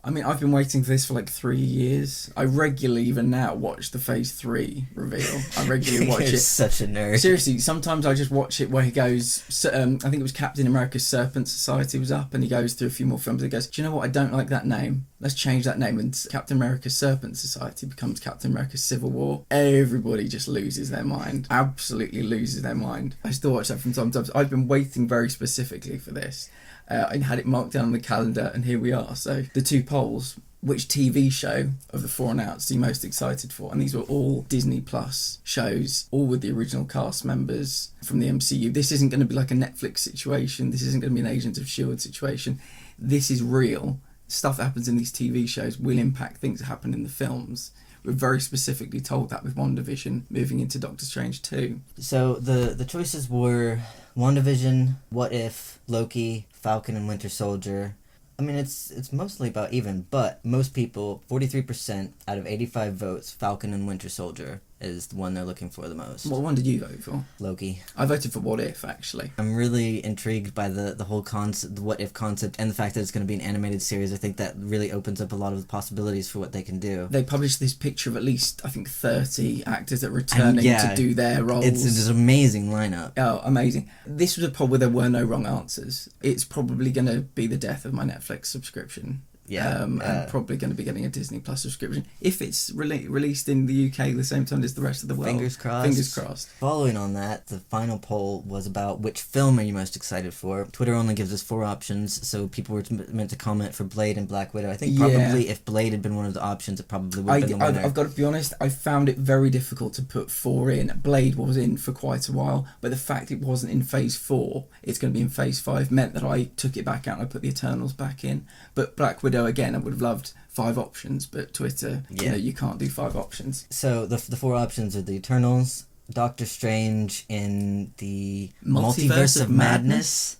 I mean, I've been waiting for this for like 3 years. I regularly, even now, watch the Phase 3 reveal. I regularly watch You're it. such a nerd. Seriously, sometimes I just watch it where he goes, I think it was Captain America's Serpent Society was up, and he goes through a few more films and he goes, do you know what, I don't like that name. Let's change that name. And Captain America's Serpent Society becomes Captain America's Civil War. Everybody just loses their mind. Absolutely loses their mind. I still watch that from time to time. I've been waiting very specifically for this. I had it marked down on the calendar, and here we are. So the two polls, which TV show of the 4 announced are you most excited for? And these were all Disney Plus shows, all with the original cast members from the MCU. This isn't going to be like a Netflix situation. This isn't going to be an Agents of S.H.I.E.L.D. situation. This is real. Stuff that happens in these TV shows will impact things that happen in the films. We're very specifically told that with WandaVision moving into Doctor Strange 2. So the choices were WandaVision, What If, Loki, Falcon and Winter Soldier. I mean, it's mostly about even, but most people, 43% out of 85 votes, Falcon and Winter Soldier is the one they're looking for the most. What one did you vote for? Loki. I voted for What If, actually. I'm really intrigued by the whole concept, the What If concept, and the fact that it's going to be an animated series. I think that really opens up a lot of possibilities for what they can do. They published this picture of at least, I think, 30 actors that are returning to do their roles. It's an amazing lineup. Oh, amazing. This was a poll where there were no wrong answers. It's probably going to be the death of my Netflix subscription. And probably going to be getting a Disney Plus subscription if it's released in the UK the same time as the rest of the world. Fingers crossed. Fingers crossed. Following on that, the final poll was about which film are you most excited for. Twitter only gives us 4 options, so people were meant to comment for Blade and Black Widow. I think probably if Blade had been one of the options, it probably would have been the winner. I've got to be honest, I found it very difficult to put 4 in. Blade was in for quite a while, but the fact it wasn't in Phase 4, it's going to be in Phase 5, meant that I took it back out and I put the Eternals back in. But Black Widow, again, I would have loved 5 options, but Twitter, you can't do 5 options. So the 4 options are the Eternals, Doctor Strange in the Multiverse of Madness.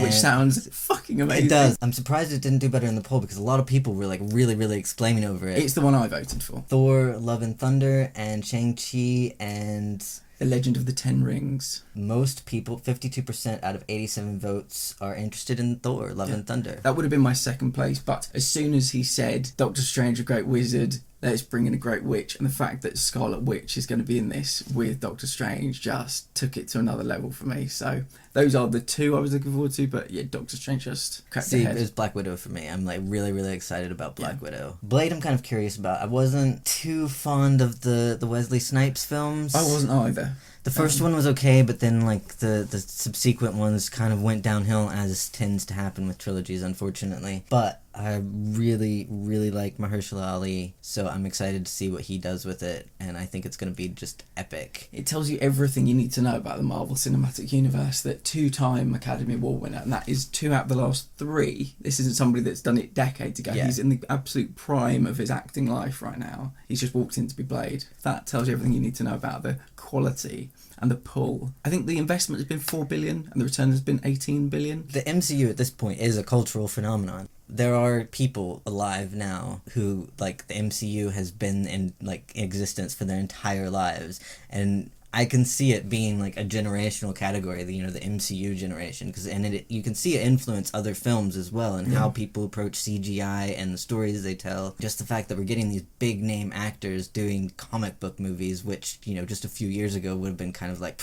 Which sounds fucking amazing. It does. I'm surprised it didn't do better in the poll because a lot of people were like really, really exclaiming over it. It's the one I voted for. Thor, Love and Thunder, and Shang-Chi, and The Legend of the Ten Rings. Most people, 52% out of 87 votes, are interested in Thor, Love and Thunder. That would have been my second place, but as soon as he said Doctor Strange, a great wizard, let's bring in a great witch, and the fact that Scarlet Witch is going to be in this with Doctor Strange just took it to another level for me. So those are the 2 I was looking forward to, but yeah, Doctor Strange just cracked ahead. It was Black Widow for me. I'm like really, really excited about Black Widow. Blade I'm kind of curious about. I wasn't too fond of the Wesley Snipes films. I wasn't either. The first one was okay, but then like the subsequent ones kind of went downhill, as tends to happen with trilogies, unfortunately. But I really, really like Mahershala Ali, so I'm excited to see what he does with it, and I think it's going to be just epic. It tells you everything you need to know about the Marvel Cinematic Universe, that 2-time Academy Award winner, and that is 2 out of the last 3. This isn't somebody that's done it decades ago. Yeah. He's in the absolute prime of his acting life right now. He's just walked in to be Blade. That tells you everything you need to know about the quality and the pull. I think the investment has been $4 billion and the return has been $18 billion. The MCU at this point is a cultural phenomenon. There are people alive now who, like, the MCU has been in, like, existence for their entire lives, and I can see it being like a generational category, the MCU generation, because you can see it influence other films as well, and how people approach CGI and the stories they tell. Just the fact that we're getting these big name actors doing comic book movies, which just a few years ago would have been kind of like,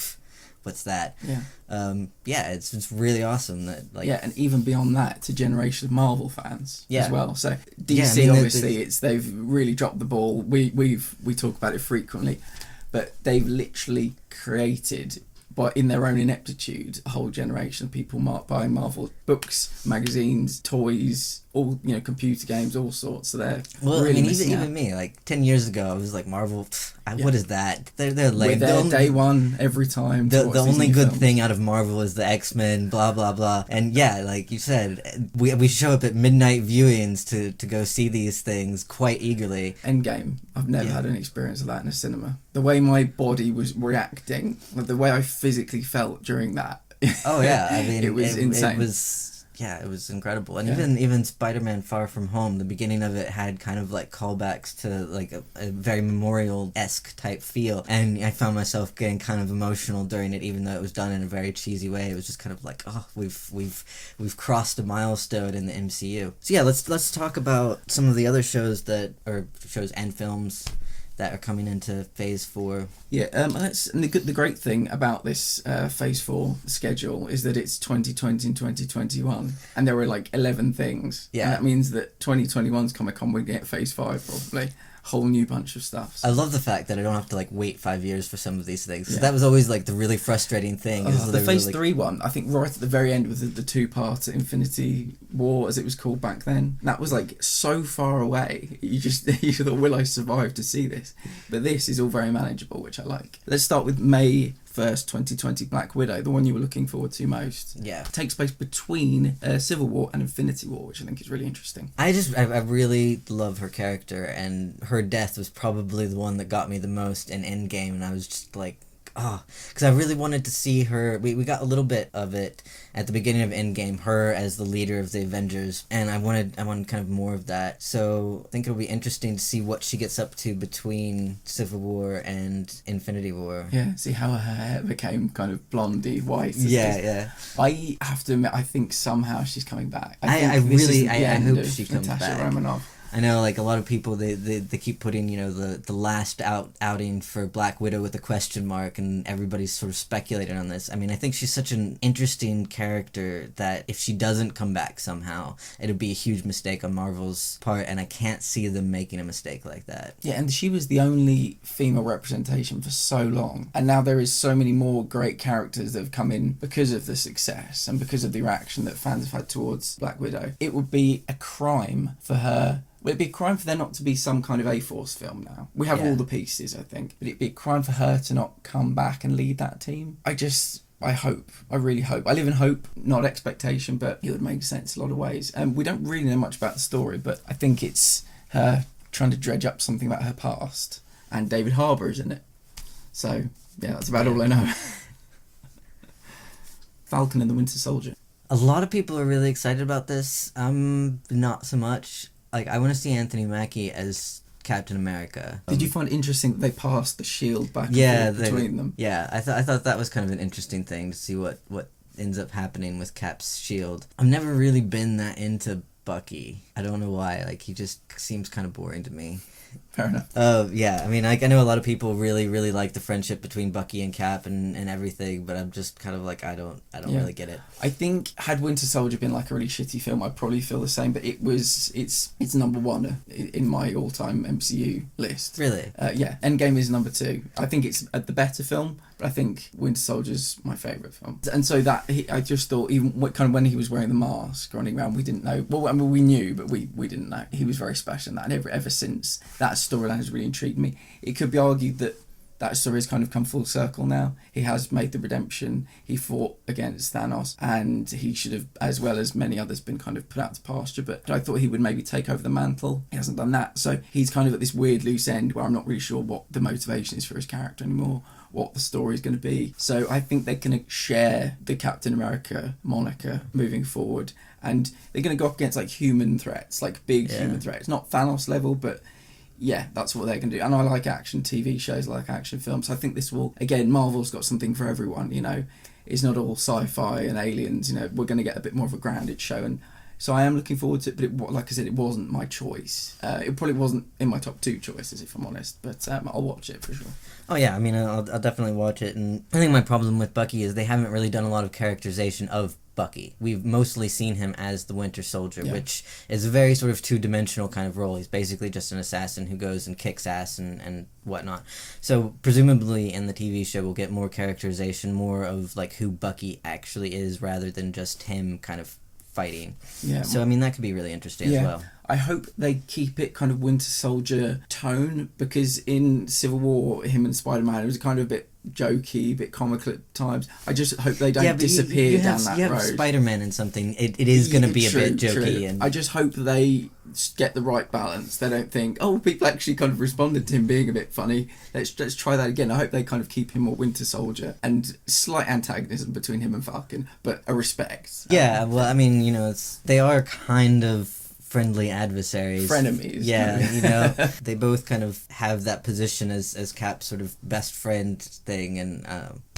what's that? It's really awesome that and even beyond that, to generation of Marvel fans as well. So DC, obviously, they've really dropped the ball. We talk about it frequently. But they've literally created, in their own ineptitude, a whole generation of people buying Marvel books, magazines, toys, all computer games, all sorts. So they're really even me, like 10 years ago, I was like, Marvel, what is that? They're like, we're there day one every time. The only good thing out of Marvel is the X-Men, blah blah blah. And like you said, we show up at midnight viewings to go see these things quite eagerly. Endgame, I've never had an experience of that in a cinema. The way my body was reacting, the way I physically felt during that. Oh yeah, I mean, it was insane. It was yeah, it was incredible. And Yeah. even Spider-Man Far From Home, the beginning of it had kind of like callbacks to like a very memorial-esque type feel, and I found myself getting kind of emotional during it, even though it was done in a very cheesy way. It was just kind of like, oh, we've crossed a milestone in the MCU. So yeah, let's talk about some of the other shows and films that are coming into Phase 4. Yeah, and the great thing about this Phase 4 schedule is that it's 2020 and 2021, and there were like 11 things. Yeah. And that means that 2021's Comic-Con will get Phase 5 probably. Whole new bunch of stuff. So. I love the fact that I don't have to like wait 5 years for some of these things. 'Cause Yeah. that was always like the really frustrating thing. The Phase 3 one, I think right at the very end with the two-part Infinity War, as it was called back then, that was like so far away. You thought, will I survive to see this? But this is all very manageable, which I like. Let's start with May 1st, 2020, Black Widow, the one you were looking forward to most. Yeah. It takes place between Civil War and Infinity War, which I think is really interesting. I really love her character, and her death was probably the one that got me the most in Endgame, and I was just like, because I really wanted to see her. We got a little bit of it at the beginning of Endgame, her as the leader of the Avengers, and I wanted kind of more of that. So I think it'll be interesting to see what she gets up to between Civil War and Infinity War. Yeah, see how her hair became kind of blondie white. Yeah. I have to admit, I think somehow she's coming back. I hope she comes Natasha back. Romanoff. I know, like, a lot of people, they keep putting, the last outing for Black Widow with a question mark, and everybody's sort of speculating on this. I mean, I think she's such an interesting character that if she doesn't come back somehow, it'll be a huge mistake on Marvel's part, and I can't see them making a mistake like that. Yeah, and she was the only female representation for so long, and now there is so many more great characters that have come in because of the success and because of the reaction that fans have had towards Black Widow. It would be a crime for her. Well, it'd be a crime for there not to be some kind of A-Force film now. We have all the pieces, I think. But it'd be a crime for her to not come back and lead that team. I really hope. I live in hope, not expectation, but it would make sense in a lot of ways. We don't really know much about the story, but I think it's her trying to dredge up something about her past. And David Harbour is in it. So, yeah, that's about all I know. Falcon and the Winter Soldier. A lot of people are really excited about this. Not so much. Like, I want to see Anthony Mackie as Captain America. Did you find it interesting that they passed the shield back and forth between them? Yeah, I thought that was kind of an interesting thing to see what ends up happening with Cap's shield. I've never really been that into Bucky. I don't know why. Like, he just seems kind of boring to me. Fair enough. Yeah, I mean, I know a lot of people really, really like the friendship between Bucky and Cap and everything, but I'm just kind of like, I don't really get it. I think had Winter Soldier been like a really shitty film, I'd probably feel the same, but it's number one in my all-time MCU list. Really? Yeah, Endgame is number 2. I think it's the better film, but I think Winter Soldier's my favourite film. And so I just thought, even when he was wearing the mask running around, we didn't know. Well, I mean, we knew, but we didn't know. He was very special in that, and ever since, that storyline has really intrigued me. It could be argued that story has kind of come full circle now. He has made the redemption. He fought against Thanos, and he should have, as well as many others, been kind of put out to pasture. But I thought he would maybe take over the mantle. He hasn't done that. So he's kind of at this weird loose end where I'm not really sure what the motivation is for his character anymore, what the story is going to be. So I think they're going to share the Captain America moniker moving forward. And they're going to go up against like human threats, like big human threats. Not Thanos level, but yeah, that's what they're going to do. And I like action TV shows, I like action films. So I think this will, again, Marvel's got something for everyone, It's not all sci-fi and aliens, we're going to get a bit more of a grounded show. And so I am looking forward to it, but like I said, it wasn't my choice. It probably wasn't in my top 2 choices, if I'm honest, but I'll watch it for sure. Oh yeah, I mean, I'll definitely watch it. And I think my problem with Bucky is they haven't really done a lot of characterization of Bucky. We've mostly seen him as the Winter Soldier, which is a very sort of two-dimensional kind of role. He's basically just an assassin who goes and kicks ass and whatnot. So presumably in the TV show we'll get more characterization, more of like who Bucky actually is rather than just him kind of fighting. Yeah. So I mean, that could be really interesting as well. I hope they keep it kind of Winter Soldier tone, because in Civil War, him and Spider-Man, it was kind of a bit jokey, a bit comical at times. I just hope they don't Yeah, but disappear you down that you have road. Spider-Man and something. It is going to be a bit jokey. True. And I just hope they get the right balance. They don't think, oh, people actually kind of responded to him being a bit funny. Let's try that again. I hope they kind of keep him more Winter Soldier and slight antagonism between him and Falcon, but a respect. Yeah, well, I mean, you know, they are kind of friendly adversaries. Frenemies. Yeah, you know, they both kind of have that position as Cap's sort of best friend thing, and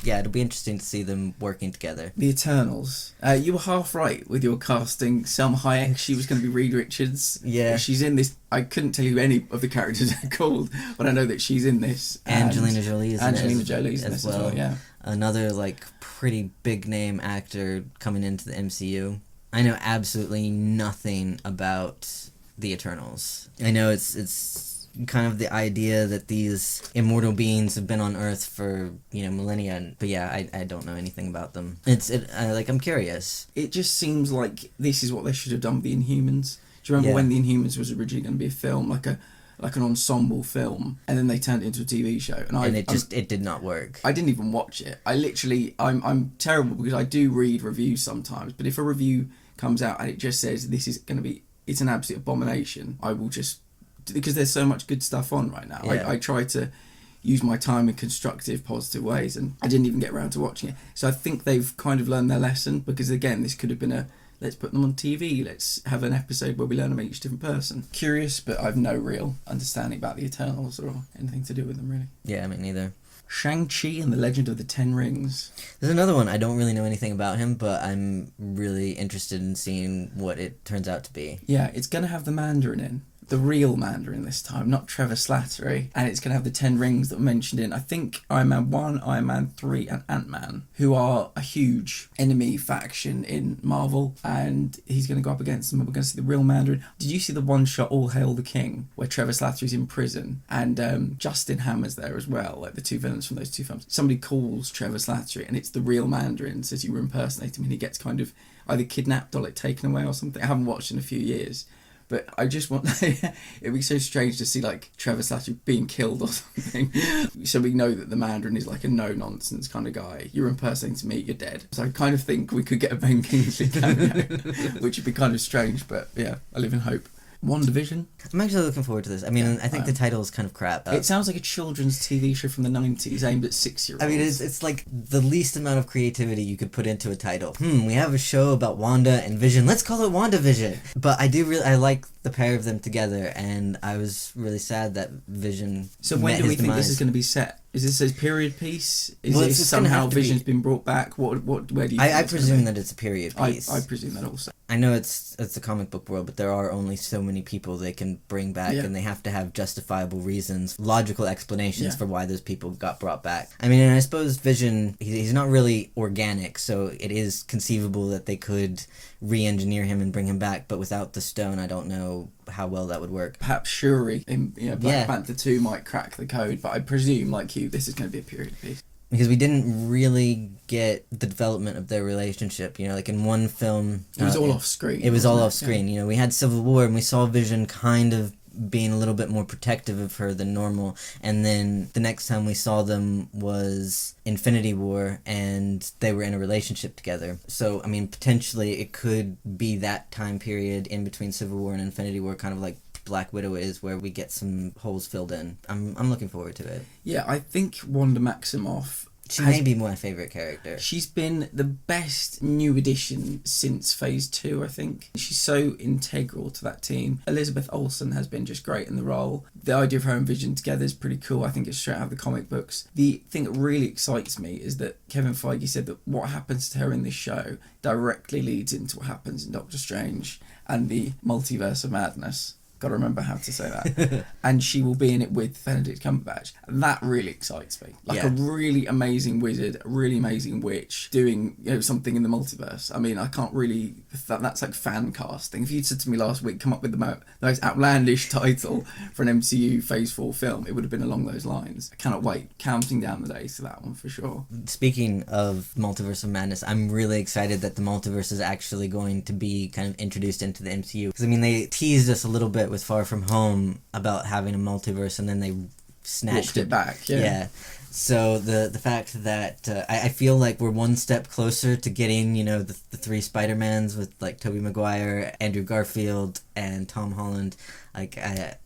yeah, it'll be interesting to see them working together. The Eternals. You were half right with your casting. Selma Hayek, she was going to be Reed Richards. Yeah. She's in this. I couldn't tell you any of the characters are called, but I know that she's in this. Angelina Jolie is in this as well, yeah. Another, like, pretty big name actor coming into the MCU. I know absolutely nothing about the Eternals. I know it's kind of the idea that these immortal beings have been on Earth for, you know, millennia, but yeah, I don't know anything about them. I'm curious. It just seems like this is what they should have done with the Inhumans. Do you remember when the Inhumans was originally going to be a film, like an ensemble film, and then they turned it into a TV show, and it did not work. I didn't even watch it. I'm terrible because I do read reviews sometimes, but if a review comes out and it just says it's an absolute abomination, I will just, because there's so much good stuff on right now. Yeah. I try to use my time in constructive, positive ways, and I didn't even get around to watching it. So I think they've kind of learned their lesson, because again, this could have been let's put them on TV, let's have an episode where we learn about each different person. Curious, but I've no real understanding about the Eternals or anything to do with them, really. Yeah, me neither. Shang-Chi and the Legend of the Ten Rings. There's another one. I don't really know anything about him, but I'm really interested in seeing what it turns out to be. Yeah, it's going to have the Mandarin in. The real Mandarin this time, not Trevor Slattery. And it's going to have the 10 rings that were mentioned in, I think, Iron Man 1, Iron Man 3 and Ant-Man, who are a huge enemy faction in Marvel. And he's going to go up against them, and we're going to see the real Mandarin. Did you see the one-shot All Hail the King, where Trevor Slattery's in prison and Justin Hammer's there as well, like the two villains from those two films? Somebody calls Trevor Slattery, and it's the real Mandarin, says you were impersonating him, and he gets kind of either kidnapped or like taken away or something. I haven't watched in a few years. But I just want... it'd be so strange to see, like, Trevor Slattery being killed or something. So we know that the Mandarin is, like, a no-nonsense kind of guy. You're impersonating me, you're dead. So I kind of think we could get a Ben Kingsley cameo, which would be kind of strange, but, yeah, I live in hope. WandaVision. I'm actually looking forward to this. I mean, I think the title is kind of crap. It sounds like a children's TV show from the 90s aimed at 6-year-olds. I mean, it's like the least amount of creativity you could put into a title. We have a show about Wanda and Vision. Let's call it WandaVision. But I like the pair of them together, and I was really sad that Vision. So when do we think this is going to be set? Is this a period piece? Is Well, it it's somehow gonna have to Vision's be- been brought back? Where do you think I it's presume gonna that it's a period be? piece. I presume that also. I know it's the comic book world, but there are only so many people they can bring back, Yeah. and they have to have justifiable reasons, logical explanations Yeah. for why those people got brought back. I mean, and I suppose Vision, he's not really organic, so it is conceivable that they could re-engineer him and bring him back, but without the stone, I don't know how well that would work. Perhaps Shuri in Black Yeah. Panther 2 might crack the code, but I presume, like you, this is going to be a period piece. Because we didn't really get the development of their relationship, you know, like in one film... It was all off screen. It was all wasn't off screen. You know, we had Civil War, and we saw Vision kind of being a little bit more protective of her than normal, and then the next time we saw them was Infinity War, and they were in a relationship together. So, I mean, potentially it could be that time period in between Civil War and Infinity War, kind of like Black Widow is, where we get some holes filled in. I'm looking forward to it. Yeah, I think Wanda Maximoff... She may be my favourite character. She's been the best new addition since Phase 2, I think. She's so integral to that team. Elizabeth Olsen has been just great in the role. The idea of her and Vision together is pretty cool. I think it's straight out of the comic books. The thing that really excites me is that Kevin Feige said that what happens to her in this show directly leads into what happens in Doctor Strange and the Multiverse of Madness. Got to remember how to say that. And she will be in it with Benedict Cumberbatch. And that really excites me. Like a really amazing wizard, a really amazing witch doing something in the multiverse. I mean, I can't really... That's like fan casting. If you'd said to me last week, come up with the most outlandish title for an MCU Phase 4 film, it would have been along those lines. I cannot wait. Counting down the days to that one for sure. Speaking of Multiverse of Madness, I'm really excited that the multiverse is actually going to be kind of introduced into the MCU. Because, I mean, they teased us a little bit with Far From Home about having a multiverse, and then they snatched Walked it back, yeah. So the fact that I feel like we're one step closer to getting, you know, the three Spider-Mans with like Tobey Maguire, Andrew Garfield, and Tom Holland. Like I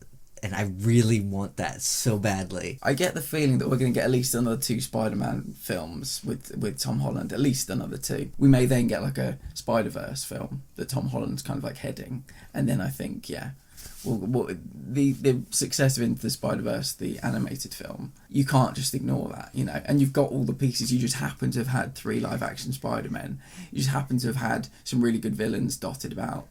really want that so badly. I get the feeling that we're going to get at least another 2 Spider-Man films with Tom Holland, at least another 2. We may then get like a Spider-Verse film that Tom Holland's kind of like heading, and then I think, yeah, the success of Into the Spider-Verse, the animated film, you can't just ignore that, you know, and you've got all the pieces. You just happen to have had 3 live-action Spider-Men. You just happen to have had some really good villains dotted about.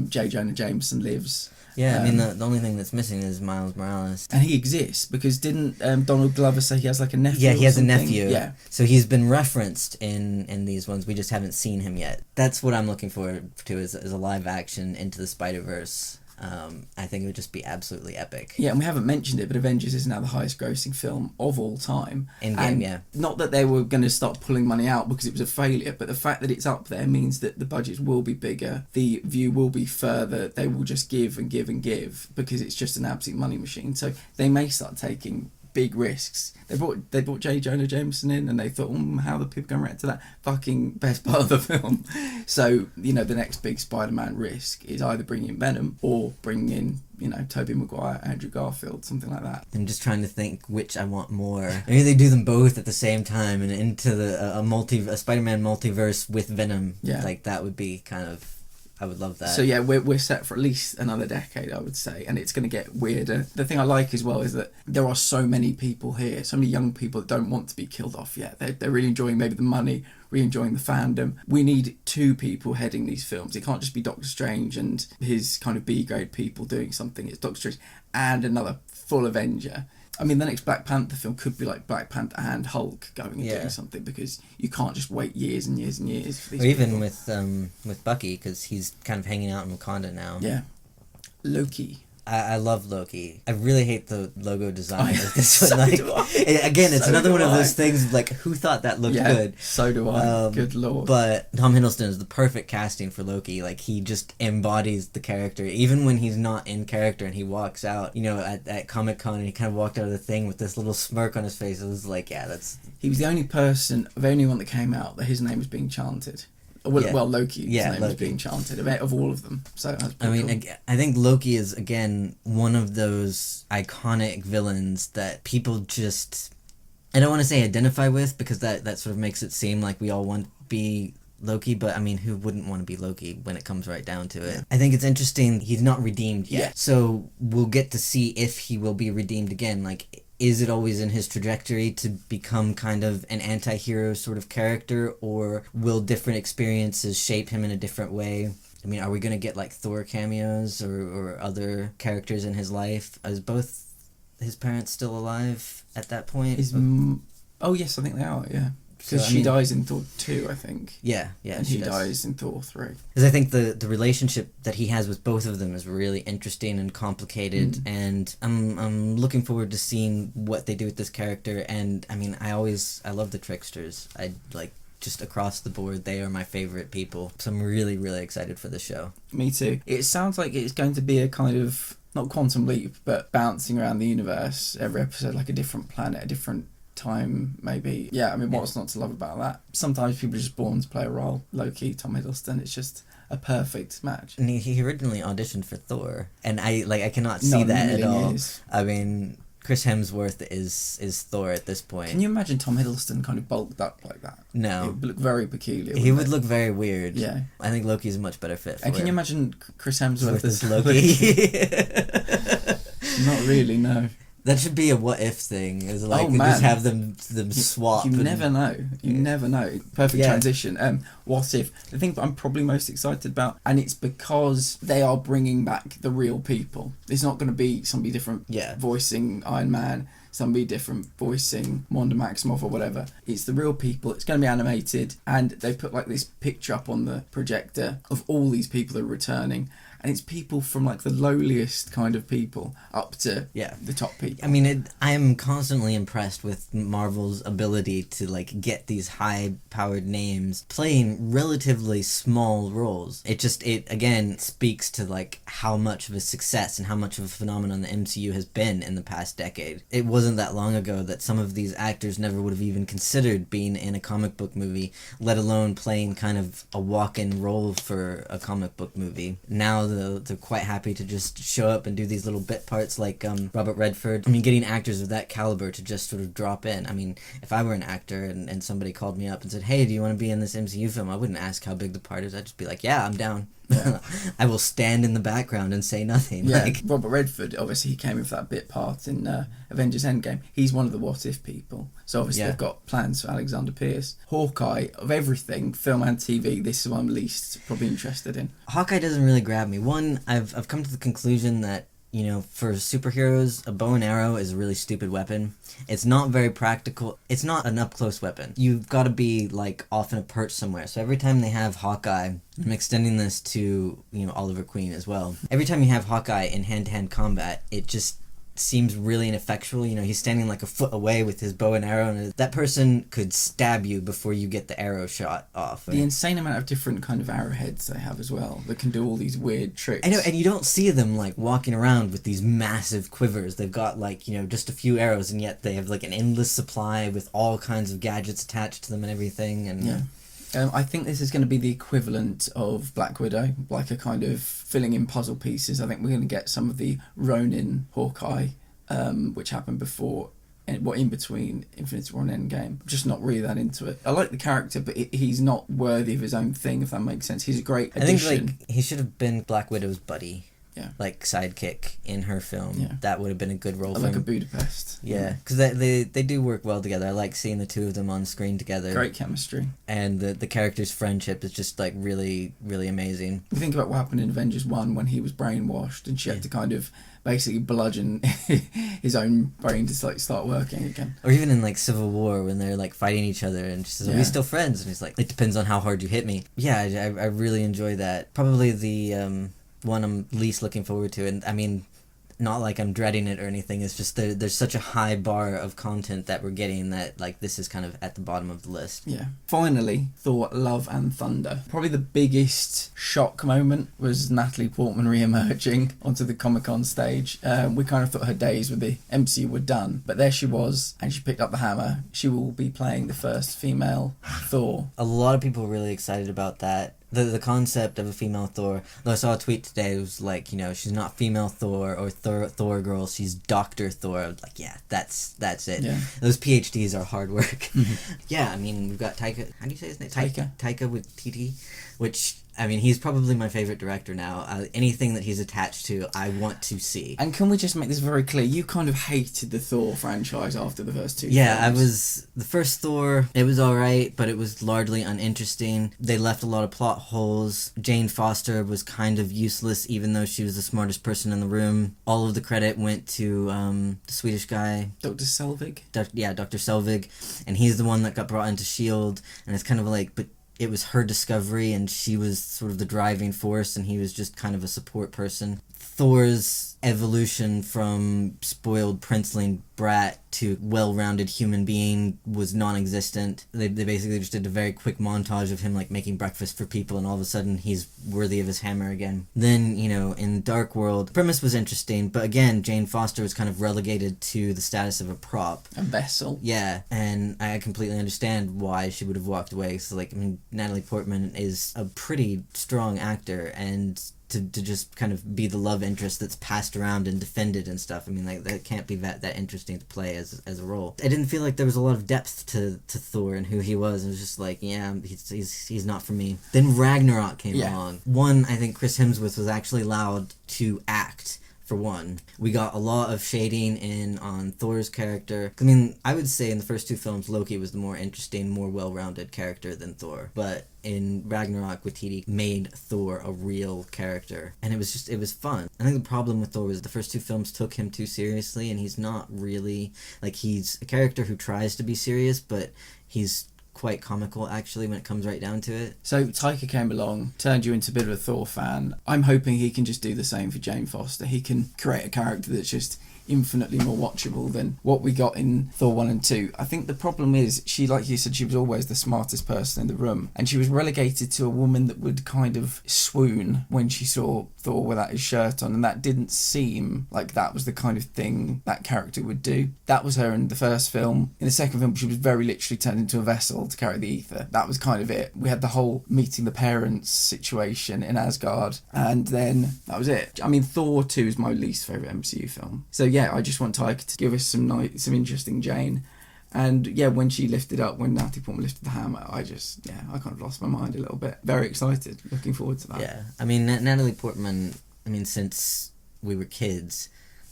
J. Jonah Jameson lives. Yeah, I mean, the only thing that's missing is Miles Morales. And he exists because didn't Donald Glover say he has like a nephew? Yeah, he has something? a nephew. Yeah. So he's been referenced in these ones. We just haven't seen him yet. That's what I'm looking forward to is a live action Into the Spider-Verse. I think it would just be absolutely epic. Yeah, and we haven't mentioned it, but Avengers is now the highest grossing film of all time. In-game, yeah. Not that they were going to start pulling money out because it was a failure, but the fact that it's up there means that the budgets will be bigger, the view will be further, they will just give and give and give because it's just an absolute money machine. So they may start taking big risks. They brought J. Jonah Jameson in and they thought, how are the people going to react to that? Fucking best part of the film. So, you know, the next big Spider-Man risk is either bringing in Venom or bringing in, you know, Tobey Maguire, Andrew Garfield, something like that. I'm just trying to think which I want more. Maybe they do them both at the same time and into a Spider-Man multiverse with Venom. Yeah. Like, that would be kind of... I would love that. So yeah, we're set for at least another decade, I would say, and it's going to get weirder. The thing I like as well is that there are so many people here, so many young people that don't want to be killed off yet. They're really enjoying maybe the money, really enjoying the fandom. We need 2 people heading these films. It can't just be Doctor Strange and his kind of B-grade people doing something. It's Doctor Strange and another full Avenger. I mean, the next Black Panther film could be like Black Panther and Hulk going and doing something because you can't just wait years and years and years for these people. Even with Bucky, because he's kind of hanging out in Wakanda now. Yeah. Loki. I love Loki. I really hate the logo design of this So one. Like, do I. again, it's So another do one of I. those things like who thought that looked good? So do I. Good lord. But Tom Hiddleston is the perfect casting for Loki. Like he just embodies the character, even when he's not in character and he walks out. You know, at Comic-Con and he kind of walked out of the thing with this little smirk on his face. It was like, yeah, that's. He was the only person of anyone that came out that his name was being chanted. Well, Loki. His name was being chanted of all of them. So that's pretty cool. I think Loki is again one of those iconic villains that people just. I don't want to say identify with because that sort of makes it seem like we all want to be Loki, but I mean, who wouldn't want to be Loki when it comes right down to it? Yeah. I think it's interesting he's not redeemed yet, so we'll get to see if he will be redeemed again. Like, is it always in his trajectory to become kind of an anti-hero sort of character, or will different experiences shape him in a different way? I mean, are we going to get, like, Thor cameos or other characters in his life? Is both his parents still alive at that point? Oh, yes, I think they are, yeah. Because So, she dies in Thor 2, I think. Yeah, And she he does. dies in Thor 3. Because I think the relationship that he has with both of them is really interesting and complicated, and I'm looking forward to seeing what they do with this character. And I mean, I love the Tricksters. I like just across the board, they are my favorite people. So I'm really, really excited for the show. Me too. It sounds like it's going to be a kind of, not quantum leap, but bouncing around the universe. Every episode, like a different planet, a different time, maybe. Yeah, I mean, what's not to love about that? Sometimes people are just born to play a role. Loki, Tom Hiddleston, it's just a perfect match. And he originally auditioned for Thor, and I cannot see Not in a that at million all. years. I mean, Chris Hemsworth is Thor at this point. Can you imagine Tom Hiddleston kind of bulked up like that? No. It would look very peculiar. He would wouldn't look very weird. it? Yeah. I think Loki's a much better fit for And can you him. imagine Chris Hemsworth as Loki? Not really, no. That should be a what if thing. Is like Oh, just man. have them swap. You and- never know. You never know. Perfect Yeah. transition. What if? The thing that I'm probably most excited about, and it's because they are bringing back the real people. It's not going to be somebody different voicing Iron Man, somebody different voicing Wanda Maximoff or whatever. It's the real people. It's going to be animated, and they put like this picture up on the projector of all these people that are returning. and it's people from like the lowliest kind of people up to Yeah. the top people. I mean, I am constantly impressed with Marvel's ability to like get these high-powered names playing relatively small roles. It again speaks to like how much of a success and how much of a phenomenon the MCU has been in the past decade. It wasn't that long ago that some of these actors never would have even considered being in a comic book movie, let alone playing kind of a walk-in role for a comic book movie. Now they're quite happy to just show up and do these little bit parts like Robert Redford. I mean, getting actors of that caliber to just sort of drop in. I mean, if I were an actor and somebody called me up and said, hey, do you want to be in this MCU film? I wouldn't ask how big the part is. I'd just be like, yeah, I'm down. Yeah. I will stand in the background and say nothing. Yeah, like, Robert Redford, obviously he came in for that bit part in Avengers Endgame. He's one of the what if people. So obviously they've got plans for Alexander Pierce. Hawkeye, of everything, film and TV, this is what I'm least probably interested in. Hawkeye doesn't really grab me. One, I've come to the conclusion that, you know, for superheroes, a bow and arrow is a really stupid weapon. It's not very practical. It's not an up-close weapon. You've got to be, like, off in a perch somewhere. So every time they have Hawkeye, I'm extending this to, you know, Oliver Queen as well. Every time you have Hawkeye in hand-to-hand combat, it just seems really ineffectual. You know, he's standing like a foot away with his bow and arrow, and that person could stab you before you get the arrow shot off. The insane amount of different kind of arrowheads they have as well that can do all these weird tricks. I know, and you don't see them like walking around with these massive quivers. They've got like, you know, just a few arrows, and yet they have like an endless supply with all kinds of gadgets attached to them and everything. And yeah. I think this is going to be the equivalent of Black Widow, like a kind of filling in puzzle pieces. I think we're going to get some of the Ronin Hawkeye, which happened before, in between Infinity War and Endgame. Just not really that into it. I like the character, but he's not worthy of his own thing, if that makes sense. He's a great addition. I think like he should have been Black Widow's buddy. Yeah. Like sidekick in her film. Yeah. That would have been a good role for like him. a Budapest. Yeah, because they do work well together. I like seeing the two of them on screen together. Great chemistry. And the characters' friendship is just like really, really amazing. You think about what happened in Avengers 1 when he was brainwashed and she had to kind of basically bludgeon his own brain to like start working again. Or even in like Civil War when they're like fighting each other and she says, are we still friends? And he's like, it depends on how hard you hit me. Yeah, I really enjoy that. Probably the one I'm least looking forward to, and I mean, not like I'm dreading it or anything, it's just there's such a high bar of content that we're getting that like this is kind of at the bottom of the list. Yeah. Finally, Thor Love and Thunder. Probably the biggest shock moment was Natalie Portman re-emerging onto the Comic-Con stage. We kind of thought her days with the MCU were done, but there she was, and she picked up the hammer. She will be playing the first female Thor. A lot of people are really excited about that. The concept of a female Thor, though I saw a tweet today, it was like, you know, she's not female Thor or Thor girl, she's Dr. Thor. I was like, yeah, that's it. Yeah. Those PhDs are hard work. Yeah, I mean, we've got Taika, how do you say his name? Taika with TT, which, I mean, he's probably my favorite director now. Anything that he's attached to, I want to see. And can we just make this very clear? You kind of hated the Thor franchise after the first two Yeah, films. the first Thor, it was alright, but it was largely uninteresting. They left a lot of plot holes. Jane Foster was kind of useless, even though she was the smartest person in the room. All of the credit went to the Swedish guy. Dr. Selvig? Dr. Selvig. And he's the one that got brought into S.H.I.E.L.D. And it's kind of like, but it was her discovery and she was sort of the driving force and he was just kind of a support person. Thor's evolution from spoiled princeling brat to well-rounded human being was non-existent. They basically just did a very quick montage of him like making breakfast for people and all of a sudden he's worthy of his hammer again. Then, you know, in Dark World, the premise was interesting, but again, Jane Foster was kind of relegated to the status of a prop. A vessel. Yeah, and I completely understand why she would have walked away. So, like, I mean, Natalie Portman is a pretty strong actor, and to just kind of be the love interest that's passed around and defended and stuff, I mean, like, that can't be that interesting to play as a role. I didn't feel like there was a lot of depth to Thor and who he was. It was just like, yeah, he's not for me. Then Ragnarok came along. One, I think Chris Hemsworth was actually allowed to act. For one, we got a lot of shading in on Thor's character. I mean, I would say in the first two films, Loki was the more interesting, more well-rounded character than Thor. But in Ragnarok, Waititi made Thor a real character. And it was fun. I think the problem with Thor was the first two films took him too seriously, and he's not really, like, he's a character who tries to be serious, but he's quite comical, actually, when it comes right down to it. So Taika came along, turned you into a bit of a Thor fan. I'm hoping he can just do the same for Jane Foster. He can create a character that's just infinitely more watchable than what we got in Thor 1 and 2. I think the problem is she, like you said, she was always the smartest person in the room, and she was relegated to a woman that would kind of swoon when she saw Thor without his shirt on, and that didn't seem like that was the kind of thing that character would do. That was her in the first film. In the second film, she was very literally turned into a vessel to carry the ether. That was kind of it. We had the whole meeting the parents situation in Asgard, and then that was it. I mean, Thor 2 is my least favourite MCU film. So yeah, I just want Taika to give us some interesting Jane. And yeah, when she lifted up, when Natalie Portman lifted the hammer, I kind of lost my mind a little bit. Very excited, looking forward to that. Yeah, I mean, Natalie Portman, since we were kids,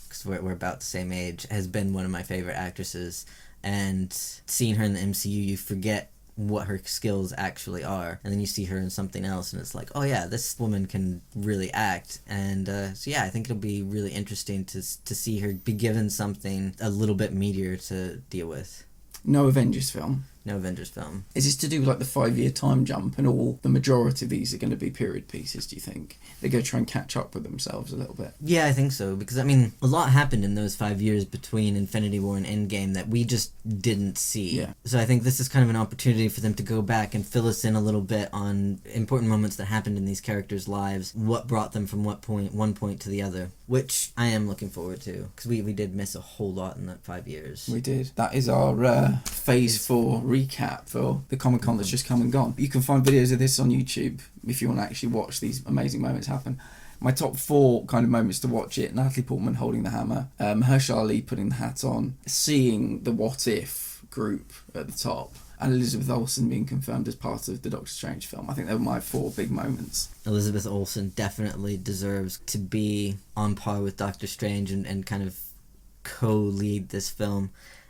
because we're about the same age, has been one of my favorite actresses. And seeing her in the MCU, you forget what her skills actually are, and then you see her in something else and it's like, oh yeah, this woman can really act. And so yeah, I think it'll be really interesting to see her be given something a little bit meatier to deal with. No Avengers film. No Avengers film. Is this to do with like the 5-year time jump, and the majority of these are going to be period pieces, do you think? They're going to try and catch up with themselves a little bit? Yeah, I think so, because I mean, a lot happened in those 5 years between Infinity War and Endgame that we just didn't see. Yeah. So I think this is kind of an opportunity for them to go back and fill us in a little bit on important moments that happened in these characters' lives, what brought them from one point to the other, which I am looking forward to, because we did miss a whole lot in that 5 years. We did. That is our Phase 4 recap for the Comic-Con that's just come and gone. You can find videos of this on YouTube if you want to actually watch these amazing moments happen. My top 4 kind of moments to watch it: Natalie Portman holding the hammer, Mahershala Ali putting the hat on, seeing the What If group at the top, and Elizabeth Olsen being confirmed as part of the Doctor Strange film. I think they were my 4 big moments. Elizabeth Olsen definitely deserves to be on par with Doctor Strange and kind of co-lead this film.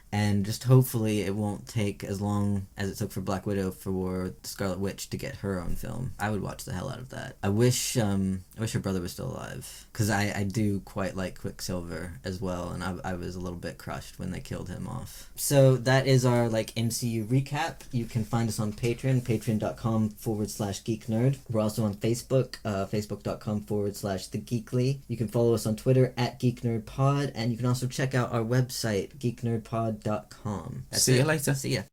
And just hopefully it won't take as long as it took for Black Widow for Scarlet Witch to get her own film. I would watch the hell out of that. I wish her brother was still alive, because I do quite like Quicksilver as well, and I was a little bit crushed when they killed him off. So that is our MCU recap. You can find us on Patreon, patreon.com/geeknerd. We're also on Facebook, facebook.com/thegeekly. You can follow us on Twitter @geeknerdpod, and you can also check out our website, geeknerdpod.com. See you later. See ya.